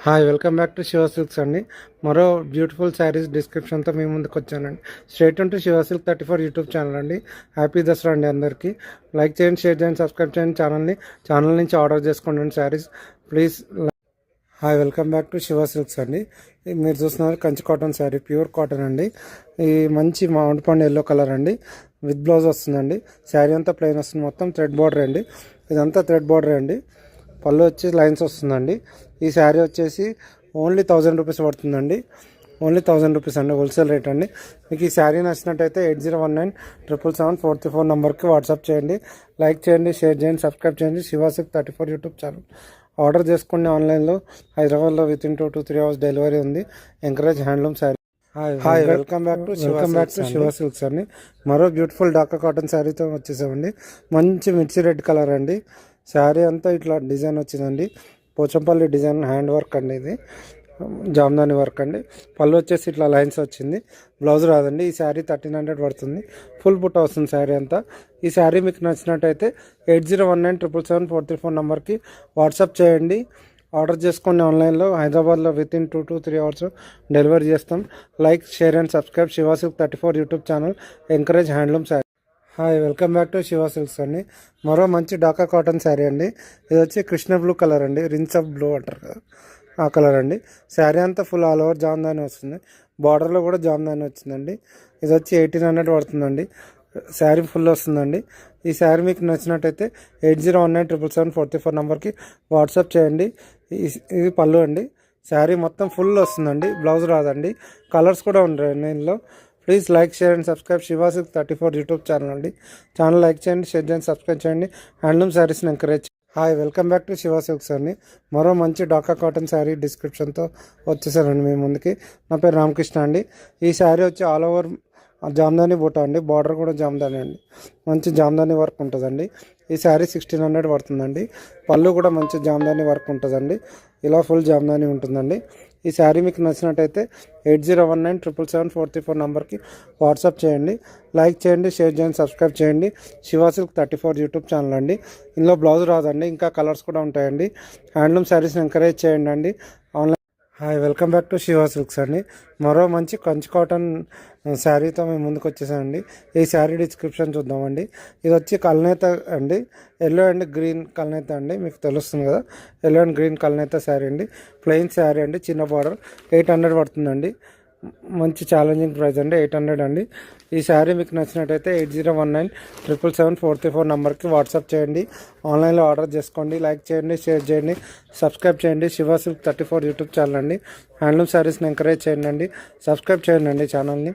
Hi welcome back to Shiva Silks అండి. మరో beautiful saris డిస్క్రిప్షన్తో మీ ముందుకు వచ్చానండి. Straight to Shiva silk 34 YouTube channel అండి. హ్యాపీ దసరా అండి అందరికీ. లైక్ చేయండి, షేర్ చేయండి, సబ్స్క్రైబ్ చేయండి ఛానల్ నుంచి ఆర్డర్ చేసుకోండి saris please. Hi welcome back to Shiva Silks అండి. మీరు చూస్తున్నారు Kanchi cotton sari, pure cotton అండి. ఈ మంచి మామిడి పండు ఎల్లో కలర్ అండి, విత్ బ్లౌజ్ వస్తుందండి. శారీ అంతా ప్లెయిన్ వస్తుంది, మొత్తం థ్రెడ్ బార్డర్ అండి. ఇదంతా థ్రెడ్ బార్డర్ అండి. పళ్ళు వచ్చి లైన్స్ వస్తుందండి. ఈ శారీ వచ్చేసి ఓన్లీ 1000 రూపీస్ పడుతుందండి. ఓన్లీ 1000 రూపీస్ అండి, హోల్సేల్ రేట్ అండి. మీకు ఈ శారీ నచ్చినట్టయితే 8019777434 నెంబర్కి వాట్సాప్ చేయండి. లైక్ చేయండి, షేర్ చేయండి, సబ్స్క్రైబ్ చేయండి. శివాసిక్ 34 యూట్యూబ్ ఛానల్. ఆర్డర్ చేసుకోండి ఆన్లైన్లో. హైదరాబాద్లో within 2 to 3 hours delivery ఉంది. Encourage handloom sari. Hi welcome back to Shiva Silks అండి. మరో బ్యూటిఫుల్ డాకా కాటన్ శారీతో వచ్చేసామండి. మంచి మిర్చి రెడ్ కలర్ అండి. శారీ అంతా ఇట్లా డిజైన్ వచ్చిందండి. పోచంపల్లి డిజైన్ హ్యాండ్ వర్క్ అండి, ఇది జామ్దాని వర్క్ అండి. పళ్ళు వచ్చేసి ఇట్లా లైన్స్ వచ్చింది. బ్లౌజ్ రాదండి. ఈ శారీ 1300 పడుతుంది. ఫుల్ బుట్ట వస్తుంది శారీ అంతా. ఈ శారీ మీకు నచ్చినట్టయితే 8019777434 నెంబర్కి వాట్సాప్ చేయండి. ఆర్డర్ చేసుకోండి ఆన్లైన్లో. హైదరాబాద్లో within 2 to 3 hours delivery చేస్తాం. Like, share and subscribe Shivasilk 34 YouTube channel. Encourage handloom sari. Hi welcome back to Shiva Silks అండి. మరో మంచి డాకా కాటన్ శారీ అండి. ఇది వచ్చి కృష్ణ బ్లూ కలర్ అండి, రిన్స్ ఆఫ్ బ్లూ అంటారు కదా, ఆ కలర్ అండి. శారీ అంతా ఫుల్ ఆల్ ఓవర్ జామ్దాని వస్తుంది. బార్డర్లో కూడా జామ్దాని వచ్చిందండి. ఇది వచ్చి 1800 పడుతుందండి. శారీ ఫుల్ వస్తుందండి. ఈ శారీ మీకు నచ్చినట్టయితే 8019777434 నెంబర్కి వాట్సాప్ చేయండి. ఇది పళ్ళు అండి. శారీ మొత్తం ఫుల్ వస్తుందండి. బ్లౌజ్ రాదండి. కలర్స్ కూడా ఉంటాయి దీనిలో. Please like, share and subscribe Shivasilk 34 YouTube channel అండి. ఛానల్ లైక్ చేయండి, షేర్ చేయండి, సబ్స్క్రైబ్ చేయండి. హ్యాండ్లూమ్ శారీస్ని encourage. Hi welcome back to Shiva Silks అండి. మరో మంచి డాకా కాటన్ శారీ డిస్క్రిప్షన్తో వచ్చేసానండి మీ ముందుకి. నా పేరు రామకృష్ణ అండి. ఈ శారీ వచ్చి ఆల్ ఓవర్ జామ్దాని బూటా అండి. బార్డర్ కూడా జామ్దాని అండి. మంచి జామ్దాని వర్క్ ఉంటుందండి. ఈ శారీ 1600 పడుతుందండి. పళ్ళు కూడా మంచి జామ్దాని వర్క్ ఉంటుందండి. ఇలా ఫుల్ జామ్దాని ఉంటుందండి. ఈ శారీ మీకు నచ్చినట్టయితే 8019777434 నెంబర్కి వాట్సాప్ చేయండి. లైక్ చేయండి, షేర్ చేయండి, సబ్స్క్రైబ్ చేయండి. శివాసిల్క్ 34 యూట్యూబ్ ఛానల్ అండి. ఇందులో బ్లౌజ్ రాదండి, ఇంకా కలర్స్ కూడా ఉంటాయండి. హ్యాండ్లూమ్ శారీస్ని ఎంకరేజ్ చేయండి అండి online. Hi welcome back to Shiva Silks అండి. మరో మంచి కంచి కాటన్ శారీతో మేము ముందుకు వచ్చేసామండి. ఈ శారీ డిస్క్రిప్షన్ చూద్దామండి. ఇది వచ్చి కల్నేత అండి, ఎల్లో అండ్ గ్రీన్ కల్నేత అండి. మీకు తెలుస్తుంది కదా, ఎల్లో అండ్ గ్రీన్ కల్నేత శారీ అండి. ప్లెయిన్ శారీ అండి, చిన్న బార్డర్. 800 పడుతుందండి. మంచి ఛాలెంజింగ్ ప్రైస్ అండి, 800 అండి. ఈ శారీ మీకు నచ్చినట్టయితే 8019777434 నెంబర్కి వాట్సాప్ చేయండి. ఆన్లైన్లో ఆర్డర్ చేసుకోండి. లైక్ చేయండి, షేర్ చేయండి, సబ్స్క్రైబ్ చేయండి. శివాసిల్క్ 34 యూట్యూబ్ ఛానల్ అండి. హ్యాండ్లూమ్ శారీస్ని ఎంకరేజ్ చేయండి అండి. సబ్స్క్రైబ్ చేయండి అండి ఛానల్ని.